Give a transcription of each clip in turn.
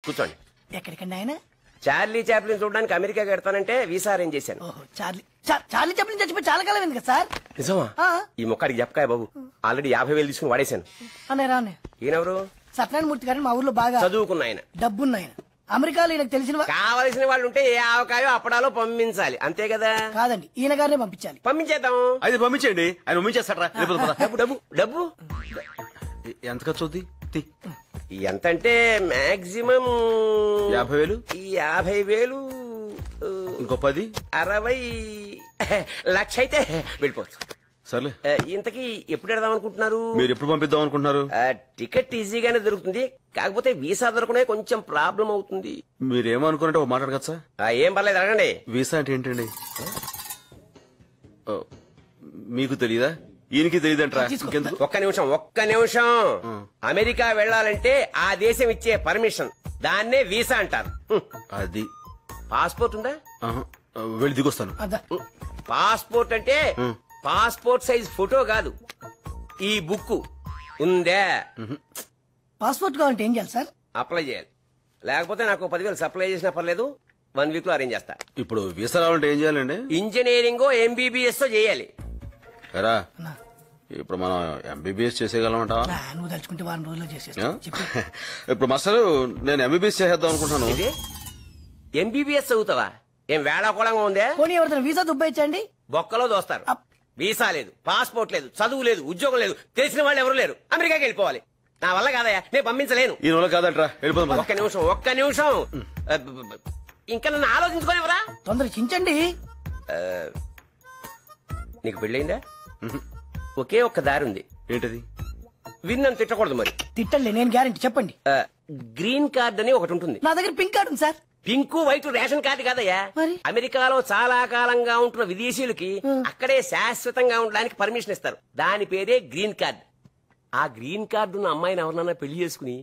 కూర్చోండి. ఎక్కడికండి ఆయన? Charlie Chaplin చూడడానికి అమెరికా కడతానంటే వీసా అరేంజ్ చేశాను. ఓహో, చార్లీ చాప్లిన్ చచ్చిపోయి చాలా కాలం అయింది కదా సార్. నిజమా? ఈ మొక్కడికి చెప్పకాయ బాబు, ఆల్రెడీ 50,000 తీసుకుని వాడేశాను. రానే ఈయనెవరు? సత్యనారాయణమూర్తి గారిని మా ఊర్లో బాగా చదువుకున్న ఆయన, డబ్బున్న ఆయన. అమెరికాలో ఈయనకు తెలిసిన కావలసిన వాళ్ళు ఉంటే ఏ ఆవకాయో అప్పడాలో పంపించాలి, అంతే కదా? కాదండి, ఈయన గారినే పంపించాలి. పంపించేద్దాం. అయితే పంపించండి, ఆయన పంపించేస్తారా? డబ్బు డబ్బు డబ్బు ఎంత ఖర్చు అవుద్ది? ఎంత అంటే మాక్సిమం 50,000. 50,000 ఇంకో 10, 60 లక్ష అయితే వెళ్ళిపోవచ్చు. సర్లే. ఇంతకీ ఎప్పుడు వెడదాం అనుకుంటున్నారు? మీరు ఎప్పుడు పంపిద్దాం అనుకుంటున్నారు? టికెట్ ఈజీగానే దొరుకుతుంది, కాకపోతే వీసా దొరకనే కొంచెం ప్రాబ్లం అవుతుంది. మీరేమనుకున్నట్టు మాట్లాడగచ్చా సార్? ఏం పర్లేదు, అడగండి. వీసా అంటే ఏంటండి? మీకు తెలీదా? ఈయనకి తెలియదంటారా? ఒక్క నిమిషం. అమెరికా వెళ్ళాలంటే ఆ దేశం ఇచ్చే పర్మిషన్, దాన్నే వీసా అంటారు. అది పాస్పోర్ట్ ఉందా? వెళ్ళి దిగొస్తాను. పాస్పోర్ట్ అంటే పాస్పోర్ట్ సైజ్ ఫోటో కాదు, ఈ బుక్ ఉందే. పాస్పోర్ట్ కావాలంటే ఏం చేయాలి సార్? అప్లై చేయాలి, లేకపోతే నాకు 10,000 సప్లై చేసినా పర్లేదు, 1 వీక్ లో అరేంజ్ చేస్తా. ఇప్పుడు వీసా రావాలంటే ఏం చేయాలండి? ఇంజనీరింగ్ MBBS చేయాలి. ఎరా, ఇప్పుడు మనం MBBS చేసేయగలమంటా? నువ్వు తలుచుకుంటే 1 రోజుల్లో చేసేస్తా. ఇప్పుడు మాస్టర్, నేను MBBS చేసేద్దాం అనుకుంటున్నాను. MBBS చదువుతావా? ఏం వేళాకోళంగా ఉందే? పోనీ ఎవరితో వీసా దుబ్బాయించండి. బొక్కలో దోస్తారు. వీసా లేదు, పాస్పోర్ట్ లేదు, చదువు లేదు, ఉద్యోగం లేదు, తెలిసిన వాళ్ళు ఎవరు లేరు, అమెరికాకి వెళ్ళిపోవాలి. నా వల్ల కాదయ్యా, నేను పంపించలేను. ఈ నెల కాదంటరా, వెళ్ళిపోదాం. ఒక్క నిమిషం ఇంకా నన్ను ఆలోచించుకోనివరా? తొందర చించండి. నీకు పెళ్ళయిందా? ఒకే ఒక్క దారి ఉంది. ఏంటది? విన్నను తిట్టకూడదు. మరి తిట్టలే, నేను గ్యారెంటీ. చెప్పండి. గ్రీన్ కార్డ్ అని ఒకటి ఉంటుంది. నా దగ్గర పింక్ కార్డు ఉంది sir. Pink white ration card కాదయ్యా. అమెరికాలో చాలా కాలంగా ఉంటున్న విదేశీయులకి అక్కడే శాశ్వతంగా ఉండడానికి పర్మిషన్ ఇస్తారు, దాని పేరే గ్రీన్ కార్డ్. ఆ గ్రీన్ కార్డు ఉన్న అమ్మాయిని ఎవరినన్నా పెళ్లి చేసుకుని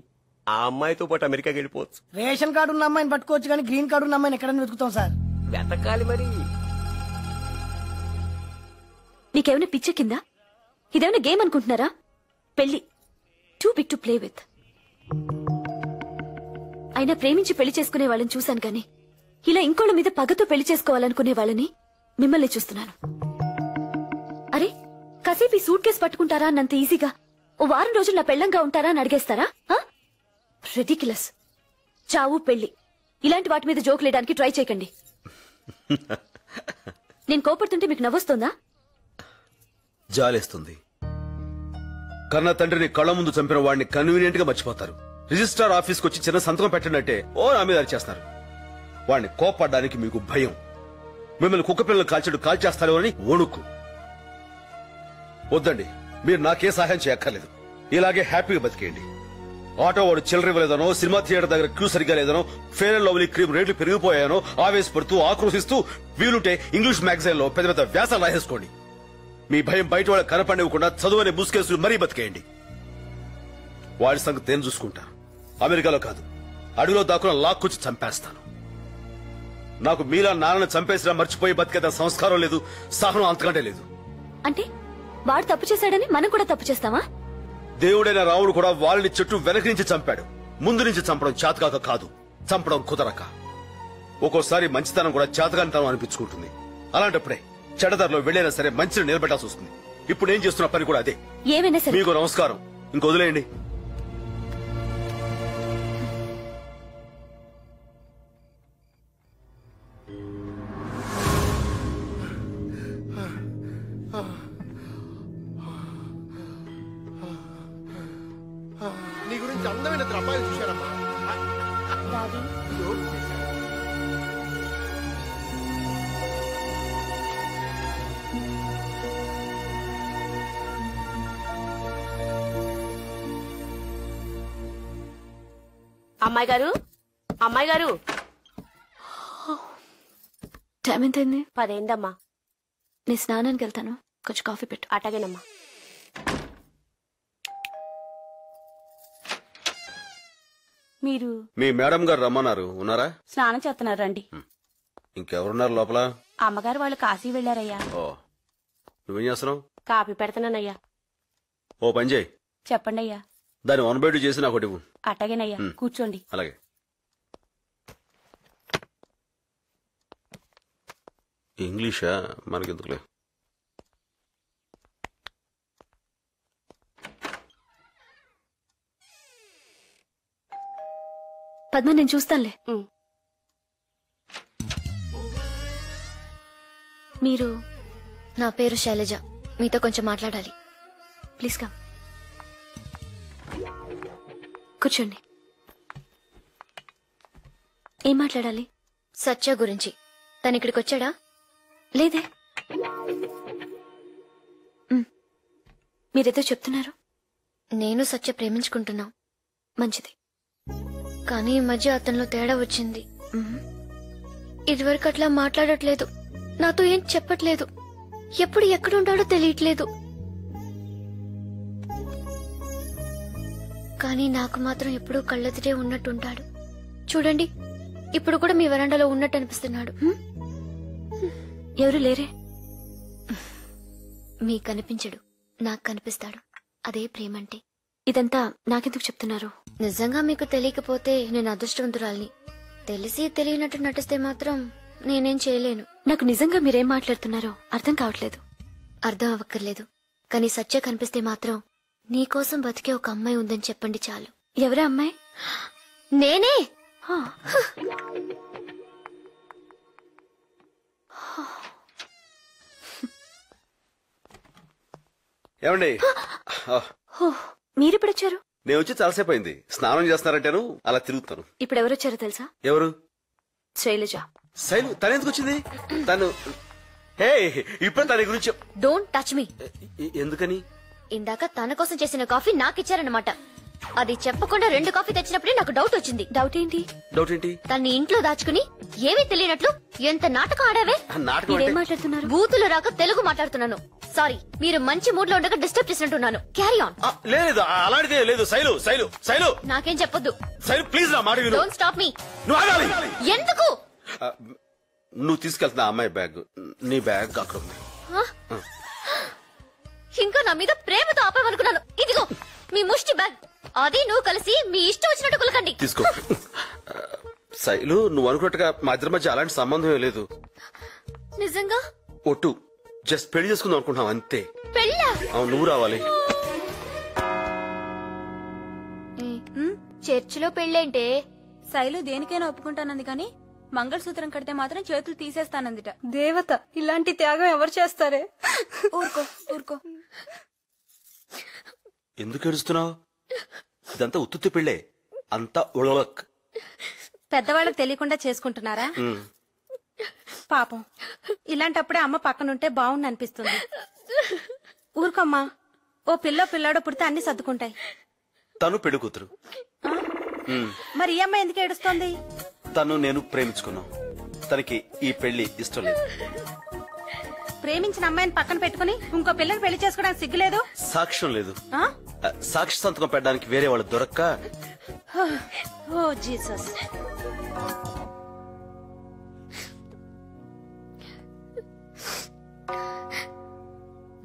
ఆ అమ్మాయితో పాటు అమెరికాకి వెళ్ళిపోవచ్చు. రేషన్ కార్డు ఉన్న అమ్మాయిని పట్టుకోవచ్చు, కానీ గ్రీన్ కార్డు ఉన్న అమ్మాయిని ఎక్కడైనా వెతుకుతాం సార్. వెతకాలి మరి. నీకేమైనా పిచ్చ కింద? ఇదేమైనా గేమ్ అనుకుంటున్నారా? పెళ్లి too big to play with. అయినా ప్రేమించి పెళ్లి చేసుకునే వాళ్ళని చూశాను కానీ ఇలా ఇంకోళ్ళ మీద పగతో పెళ్లి చేసుకోవాలనుకునే వాళ్ళని మిమ్మల్ని చూస్తున్నాను. అరే, కాసేపు ఈ సూట్ కేసు పట్టుకుంటారా అన్నంత ఈజీగా ఓ వారం రోజులు నా పెళ్లంగా ఉంటారా అని అడిగేస్తారా? రెడిక్యులస్. చావు, పెళ్లి, ఇలాంటి వాటి మీద జోక్ లేయడానికి ట్రై చేయకండి. నేను కోపడుతుంటే మీకు నవ్వొస్తుందా? జాలేస్తుంది. కన్న తండ్రిని కళ్ళ ముందు చంపిన వాడిని కన్వీనియంట్ గా మర్చిపోతారు. రిజిస్ట్రార్ ఆఫీస్కి వచ్చి చిన్న సంతకం పెట్టినట్టే ఓ నా మీద అరిచేస్తారు. వాడిని కోపడ్డానికి మీకు భయం. మిమ్మల్ని కుక్క పిల్లలు కాల్చేస్తారో అని వణుకు. వద్దండి, మీరు నాకే సహాయం చేయక్కర్లేదు. ఇలాగే హ్యాపీగా బతికేయండి. ఆటో వాడు చిల్లర ఇవ్వలేదనో, సినిమా థియేటర్ దగ్గర క్యూ సరిగ్గా లేదనో, ఫెయిర్ అండ్ లవ్లీ క్రీమ్ రేట్లు పెరిగిపోయానో ఆవేశపడుతూ ఆక్రోశిస్తూ వీలుంటే ఇంగ్లీష్ మ్యాగజైన్ లో పెద్ద పెద్ద వ్యాసాలు రాసేసుకోండి. మీ భయం బయట వాళ్ళకి కనపడివ్వకుండా చదువునే ముసుకేసులు మరీ బతికేయండి. వాడి సంగతి నేను చూసుకుంటా. అమెరికాలో కాదు, అడవిలో దాక్కున లాక్కొచ్చి చంపేస్తాను. నాకు మీలా నాన్నను చంపేసినా మర్చిపోయి బతికేత సంస్కారం లేదు, సహనం అంతకంటే లేదు. అంటే వాడు తప్పు చేశాడని మనం కూడా తప్పు చేస్తావా? దేవుడైన రాముడు కూడా వాళ్ళని చెట్టు వెనక నుంచి చంపాడు. ముందు నుంచి చంపడం చేతకాక కాదు, చంపడం కుదరక. ఒక్కోసారి మంచితనం కూడా చేతగానితనం అనిపించుకుంటుంది. అలాంటప్పుడే చెడదారిలో వెళ్ళైనా సరే మంచిని నిలబెట్టాల్సి వస్తుంది. ఇప్పుడు ఏం చేస్తున్న పని కూడా అదే. ఏమైనా సరే మీకు నమస్కారం, ఇంకొదిలేయండి. నీ గురించి అందమైన అమ్మాయిలు చూశారమ్మా. అమ్మాయి గారు, అమ్మాయి గారు, టైం ఎంతైంది? 10 అయిందమ్మా. నేను స్నానానికి వెళ్తాను, కొంచెం కాఫీ పెట్టు. అటగేనమ్మా. మీరు మీ మేడం గారు రమ్మన్నారు, ఉన్నారా? స్నానం చేస్తున్నారు, రండి. ఇంకెవరున్నారు లోపల? అమ్మగారు వాళ్ళు కాశీ వెళ్లారయ్యా. ఓ, నువ్వేం చేస్తున్నావు? కాఫీ పెడతానయ్యా. ఓ పని చేయి. చెప్పండి అయ్యా. దాన్ని 1/2 చేసి నాకు ఒకటి ఇవ్వు. అటగేనయ్యా, కూర్చోండి. అలాగే. ఇంగ్లీషా మనకెందుకులే. పద్మ నేను చూస్తానులే. మీరు? నా పేరు శైలజ, మీతో కొంచెం మాట్లాడాలి. Please come. కూర్చోండి. ఏం మాట్లాడాలి? సత్య గురించి. తను ఇక్కడికి వచ్చాడా? లేదే. మీరేదో చెప్తున్నారు. నేను సత్య ప్రేమించుకుంటున్నాం. మంచిది. కానీ ఈ మధ్య అతనిలో తేడా వచ్చింది. ఇదివరకు అట్లా మాట్లాడట్లేదు, నాతో ఏం చెప్పట్లేదు, ఎప్పుడు ఎక్కడుంటాడో తెలియట్లేదు. కానీ నాకు మాత్రం ఎప్పుడూ కళ్ళెదిరే ఉన్నట్టుంటాడు. చూడండి, ఇప్పుడు కూడా మీ వరండాలో ఉన్నట్టు అనిపిస్తున్నాడు. ఎవరు లేరే? మీకు కనిపించడు, నాకు కనిపిస్తాడు. అదే ప్రేమంటే. ఇదంతా నాకెందుకు చెప్తున్నారు? నిజంగా మీకు తెలియకపోతే నేను అదృష్టవంతురాల్ని. తెలిసి తెలియనట్టు నటిస్తే మాత్రం నేనేం చేయలేను. నాకు నిజంగా మీరేం మాట్లాడుతున్నారో అర్థం కావట్లేదు. అర్థం అవ్వక్కర్లేదు, కానీ సత్య కనిపిస్తే మాత్రం నీకోసం బతికే ఒక అమ్మాయి ఉందని చెప్పండి చాలు. ఎవరా అమ్మాయి? నేనే. ఏమండి, మీరెప్పుడొచ్చారు? నేను వచ్చి చాలాసేపు అయింది. స్నానం చేస్తున్నారంటేను అలా తిరుగుతాను. ఇప్పుడు ఎవరొచ్చారో తెలుసా? ఎవరు? శైలజ. శైలు? తనెందుకు వచ్చింది? తను హే ఇప్పుడు తన గురించి డోంట్ టచ్ మీ. ఎందుకని? ఇందాక తన కోసం చేసిన కాఫీ నాకిచ్చారన్నమాట. అది చెప్పకుండా 2 కాఫీ తెచ్చినప్పుడే నాకు డౌట్ వచ్చింది. డౌట్ ఏంటి? డౌట్ ఏంటి? తన్ని ఇంట్లో దాచుకుని ఏమీ తెలియనట్లు ఎంత నాటకం ఆడావే. నాటకం మీరేం అంటే మాట్లాడుతున్నారు? బూతులు రాక తెలుగు మాట్లాడుతున్నాను. సారీ, మీరు మంచి మూడ్ లో ఉండగా డిస్టర్బ్ చేసినట్టున్నాను. Carry on. లేదు, అలాంటిదే లేదు. శైలు శైలు శైలు నాకేం చెప్పొద్దు. శైలు ప్లీజ్ నా మాట విను. Don't stop me. నువ్వు ఆగాలి. ఎందుకు? నువ్వు తీసుకెళ్తున్నా అమ్మాయి బ్యాగ్. నీ బ్యాగ్ అక్కడ ఉంది. ఇంకా నా మీద ప్రేమతో ఆపామనుకున్నాను. ఇదిగో మీ ముష్టి బ్యాగ్. అది నువ్వు కలిసి మీ ఇష్టం వచ్చినట్టు కులకండి. తీసుకో. శైలు, నువ్వు అనుకున్నట్టుగా మా ఇద్దరి మధ్య అలాంటి సంబంధం లేదు. నిజంగా? ఒట్టు. జస్ట్ పెళ్లి చేసుకుందాం అనుకుంటున్నాం అంతే. పెళ్ళా? అవును, నువ్వు రావాలి. చర్చిలో పెళ్ళేంటే? శైలు దేనికైనా ఒప్పుకుంటానంది కానీ మంగళసూత్రం కడితే మాత్రం చేతులు తీసేస్తానందిట. దేవత, ఇలాంటి త్యాగం ఎవరు చేస్తారే? ఊరుకో ఊరుకో. ఎందుకు ఏడుస్తున్నావు? ఇదంతా ఉత్తుత్తి పెళ్ళే. అంతా ఉళలక్. పెద్దవాళ్ళకి తెలియకుండా చేసుకుంటున్నారా? పాపం, ఇలాంటప్పుడే అమ్మ పక్కనుంటే బాగుండు అనిపిస్తుంది. ఊరుకోమ్మా, ఓ పిల్లాడో పుడితే అన్ని సర్దుకుంటాయి. తను పెళ్లి కూతురు. మరి ఈ అమ్మాయి ఎందుకు ఏడుస్తోంది? తను నేను ప్రేమించుకున్నాం. తనకి ఈ పెళ్లి ఇష్టం లేదు. ప్రేమించిన అమ్మాయిని పక్కన పెట్టుకుని ఇంకో పిల్లని పెళ్లి చేసుకోవడానికి సిగ్గులేదు? సాక్ష్యం లేదు. ఆ? సాక్షి సంతకం పెట్టడానికి వేరే వాళ్ళు దొరక్క. Oh Jesus.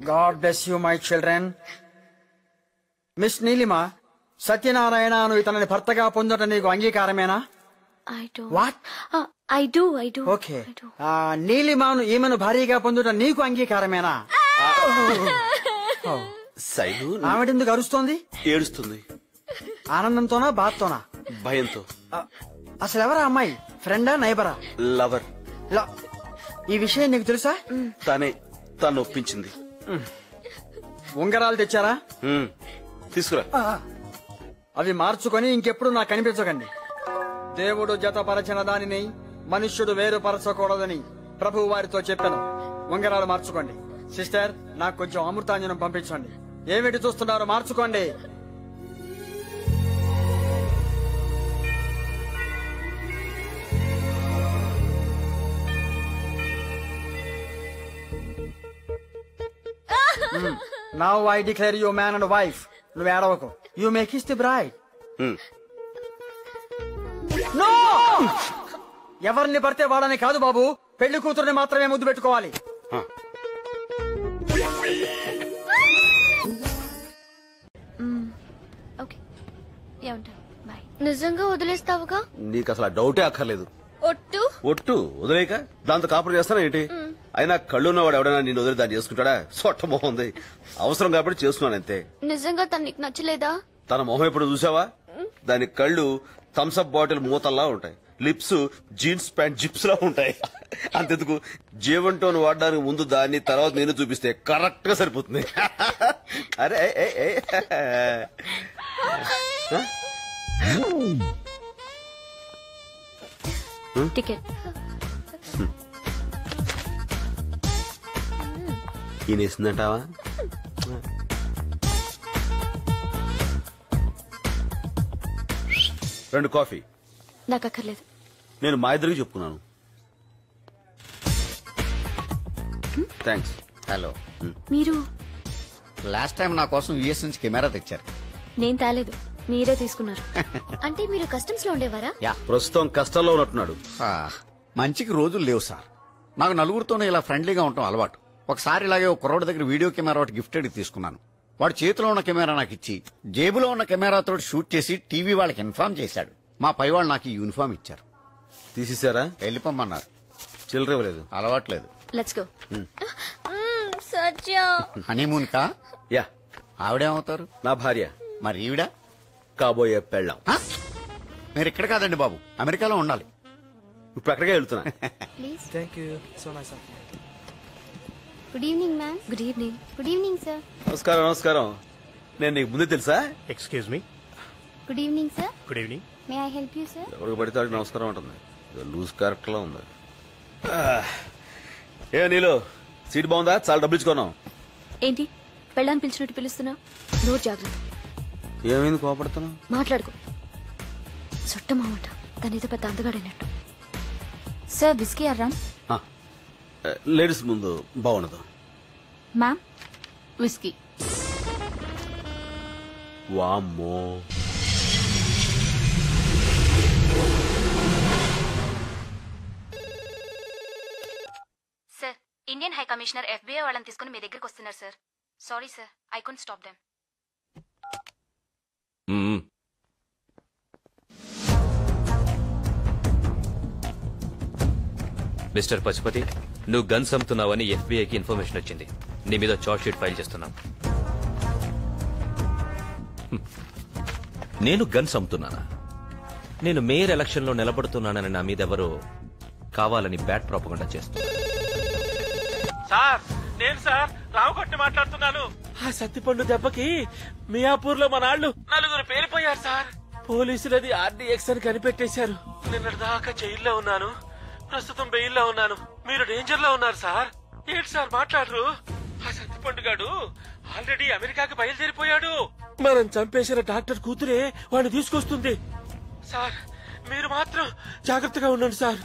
God bless you, my children. Miss Neelima, Satyanarayana అను ఇతనిని భర్తగా పొందటం నీకు అంగీకారమేనా? I do. What? I do. Okay. నీలిమాను ఈమెను భారీగా పొందటం నీకు అంగీకారమేనా? శైలు ఆవిడెందుకు అరుస్తోంది? ఏడుస్తుంది. ఆనందంతోనా బాధతోనా? భయంతో. అసలు ఎవరా అమ్మాయి? ఫ్రెండా నైబరా? లవర్. ఈ విషయం నీకు తెలుసా? తను ఒప్పించింది. ఉంగరాలు తెచ్చారా? తీసుకురా. అవి మార్చుకొని ఇంకెప్పుడు నాకు కనిపించకండి. దేవుడు జతపరచిన దానిని మనుష్యుడు వేరుపరచకూడదని ప్రభు వారితో చెప్పాను. ఉంగరాలు మార్చుకోండి. సిస్టర్, నాకు కొంచెం అమృతాంజనం పంపించండి. ఏమిటి చూస్తున్నారు? మార్చుకోండి. Now I declare you man and wife. నువ్వు ఏడవకు. You may kiss the bride. No! ఎవరిని పడితే వాడని కాదు బాబు, పెళ్లి కూతురుని మాత్రమే ముద్దు పెట్టుకోవాలి. ఓకే, ఏమంటారు? బాయ్. నిజంగా వదిలేస్తావుగా? నీకు అసలు డౌటే అక్కర్లేదు. ఒట్టు? ఒట్టు వదిలేక దాంతో కాపురం చేస్తానా ఏంటి? అయినా కళ్ళున్నవాడు ఎవడైనా నేను వదిలి దాన్ని చేసుకుంటాడా? సొట్ట మొహం ఉంది. అవసరం కాబట్టి చేస్తున్నాను అంతే. నిజంగా తను నీకు నచ్చలేదా? తన మొహం ఎప్పుడు చూసావా? దాని కళ్ళు థమ్స్అప్ బాటిల్ మూతల్లా ఉంటాయి, లిప్స్ జీన్స్ ప్యాంట్ జిప్స్ లా ఉంటాయి. అంతెందుకు జీవన్ టోన్ వాడడానికి ముందు దాన్ని, తర్వాత నేను చూపిస్తే కరెక్ట్ గా సరిపోతుంది. అరే టికెట్. ఈయనేసిందంటావా? రెండు కాఫీ. నాకు అక్కర్లేదు. నేను మా ఇద్దరికి చెప్పుకున్నాను. థ్యాంక్స్. హలో, మీరు లాస్ట్ టైం నా కోసం యుఎస్ నుంచి కెమెరా తెచ్చారు. నేను తేలేదు, మీరే తీసుకున్నారు. అంటే మీరు కస్టమ్స్ లో ఉండేవారా? యా, ప్రస్తుతం కష్టంలో ఉన్నట్టున్నాడు. మంచికి రోజులు లేవు సార్. నాకు నలుగురితోనే ఇలా ఫ్రెండ్లీగా ఉండటం అలవాటు. ఒకసారి ఇలాగే ఒక కుర్రోడి దగ్గర వీడియో కెమెరా ఒకటి గిఫ్టెడ్ తీసుకున్నాను. వాడు చేతిలో ఉన్న కెమెరా నాకు ఇచ్చి జేబులో ఉన్న కెమెరాతో షూట్ చేసి టీవీ వాళ్ళకి ఇన్ఫార్మ్ చేశాడు. మా పై వాళ్ళు నాకు ఈ యూనిఫామ్ ఇచ్చారు. తీసేశారా? వెళ్ళిపోమన్నారు. చిల్లర ఇవ్వలేదు. అలవాట్లేదు. Let's go. సత్య హనీమూన్ కా? యా. ఆవిడేమవుతారు? నా భార్య. మరి ఈవిడ? కాబోయే పెళ్ళాం. మీరు ఇక్కడ కాదండి బాబు, అమెరికాలో ఉండాలి. ఇప్పుడు అక్కడికే వెళ్తున్నా. Good evening ma'am. Good evening. Good evening sir. నమస్కారం. నమస్కారం. నేను నీకు ముందే తెలుసా? Excuse me. Good evening sir. Good evening. May I help you sir? ఎవరికి పడితే వాడికి నమస్కారం ఉంటుంది. లూజ్ క్యారెక్టర్ లా ఉంది. ఏ నీలో సీట్ బాగుందా? చాలా డబ్బులు ఇచ్చుకున్నాం. ఏంటి పెళ్ళాన్ని పిలిచినట్టు పిలుస్తున్నా? నోరు జాగ్రత్త. ఏమైంది కోపడుతున్నావు? మాట్లాడుకో. చుట్టమామట తనేదో పెద్ద అందగాడైనట్టు. సార్ బిస్కీ అర్రామ్. లేడీస్ ముందు బాగుండదు. Ma'am whisky. వామ్మో. Sir, Indian high commissioner FBI వాళ్ళని తీసుకుని మీ దగ్గరికి వస్తున్నారు sir. Sorry sir, I could stop them. Mister Pashupati, నువ్వు గన్స్ అమ్ముతున్నావని FBIకి ఇన్ఫర్మేషన్ వచ్చింది. నీ మీద చార్జ్ షీట్ ఫైల్ చేస్తున్నాం. నేను గన్స్ అమ్ముతున్నానా? నేను మేయర్ ఎలక్షన్ లో నిలబడుతున్నానని నా మీద ఎవరో కావాలని బ్యాడ్ ప్రాపగండా చేస్తున్నారు. సార్, నేను సార్ రావుగొట్టి మాట్లాడుతున్నాను. ఆ సత్తిపండు దెబ్బకి మియాపూర్ లో మన వాళ్ళు 4 పేలిపోయారు సార్. పోలీసులది RDX అని కనిపెట్టేశారు. నిన్నటి దాకా జైల్లో ఉన్నాను, ప్రస్తుతం బెయిల్లో ఉన్నాను. మీరు డేంజర్ లో ఉన్నారు సార్. ఏంటి సార్ మాట్లాడరు? ఆ సత్తిపండు గాడు ఆల్రెడీ అమెరికాకి బయలుదేరిపోయాడు. మనం చంపేసిన డాక్టర్ కూతురే వాడిని తీసుకొస్తుంది. సార్, మీరు మాత్రం జాగ్రత్తగా ఉండండి sir.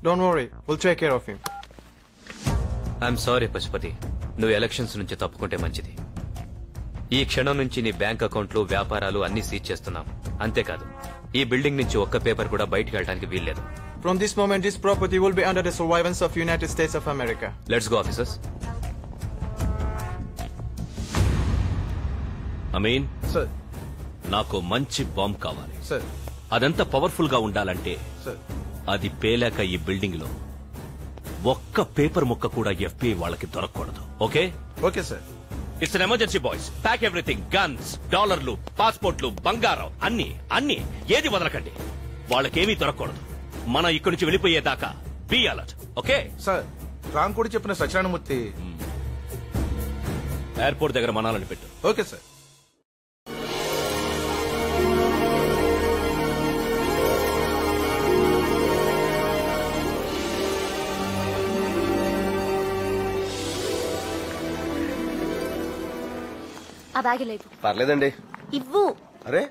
Don't worry, will take care of him. I'm sorry Pashupati, నువ్వు ఎలక్షన్స్ నుంచి తప్పుకుంటే మంచిది. ఈ క్షణం నుంచి నీ బ్యాంక్ అకౌంట్లు, వ్యాపారాలు అన్ని సీజ్ చేస్తున్నాం. అంతేకాదు, ఈ బిల్డింగ్ నుంచి ఒక్క పేపర్ కూడా బయటికి వెళ్ళడానికి వీల్లేదు. From this moment, this property will be under the surveillance of United States of America. Let's go, officers. Amin, Sir. నాకు మంచి బాంబ్ కావాలి. Sir. అదంతా పవర్ఫుల్ గా ఉండాలంటే Sir. అది పేలాక ఈ బిల్డింగ్ లో ఒక్క పేపర్ ముక్క కూడా FBI వాళ్ళకి దొరకకూడదు. Okay? Okay, sir. It's an emergency boys. Pack everything. Guns, డాలర్లు, పాస్పోర్ట్లు, బంగారం అన్ని ఏది వదలకండి. వాళ్ళకేమీ దొరకకూడదు. మనం ఇక్కడి నుంచి వెళ్ళిపోయేదాకా be alert. Okay sir? Ram కూడా చెప్పిన సత్యనారాయణమూర్తి ఎయిర్పోర్ట్ దగ్గర మనాలని పెట్టు. Okay sir. ఆ బ్యాగ్ లేదు. పర్లేదండి. ఇవ్వు. అరే,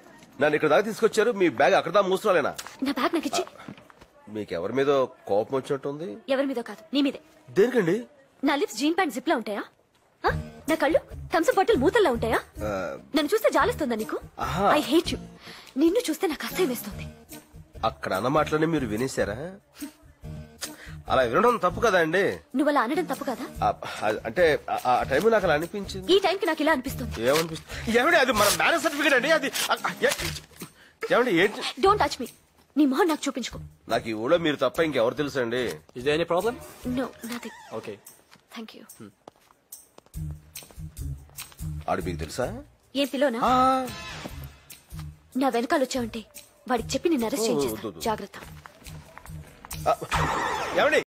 నన్ను ఇక్కడ దాకా తీసుకొచ్చారు, మీ బ్యాగ్ అక్కడ దాకా మూస్తున్నాలేనా? నా బ్యాగ్ నాకు ఇచ్చి. మీకెవరి మీద కోపం వచ్చినట్టుంది? ఎవరి మీద కాదు, నీ మీదే. దేనికండి? నా లిప్స్ జీన్ ప్యాంట్ జిప్ లా ఉంటాయా? నా కళ్ళు థమ్స్అప్ బాటిల్ మూతల్లా ఉంటాయా? నన్ను చూస్తే జాలిస్తుందా నీకు? I hate you. నిన్ను చూస్తే నాకు అసహ్యం వేస్తుంది. అక్కడ అన్న మాటలనే మీరు వినేశారా? అలా వినడం తప్పు కదా అండి? నువ్వు అలా అనడం తప్పు కదా? అంటే ఆ టైం నాకు అలా అనిపించింది. ఈ టైంకి నాకు ఇలా అనిపిస్తుంది. ఏమనిపిస్తుంది? ఏమండి, అది మన మ్యారేజ్ సర్టిఫికేట్ అండి. అది ఏమండి? ఏంటి? Don't touch me. నీ మొహం నాకు చూపించుకో. నాకు ఈ ఊళ్ళో మీరు తప్ప ఇంకెవరు తెలుసు అండి? Is there any problem? No, nothing. Okay. Thank you. ఆడు మీకు తెలుసా? ఏం పిలోనా? నా వెనకాల వచ్చావంటే వాడికి చెప్పి నేను అరెస్ట్ చేయించేస్తాను. జాగ్రత్త. ఏమండి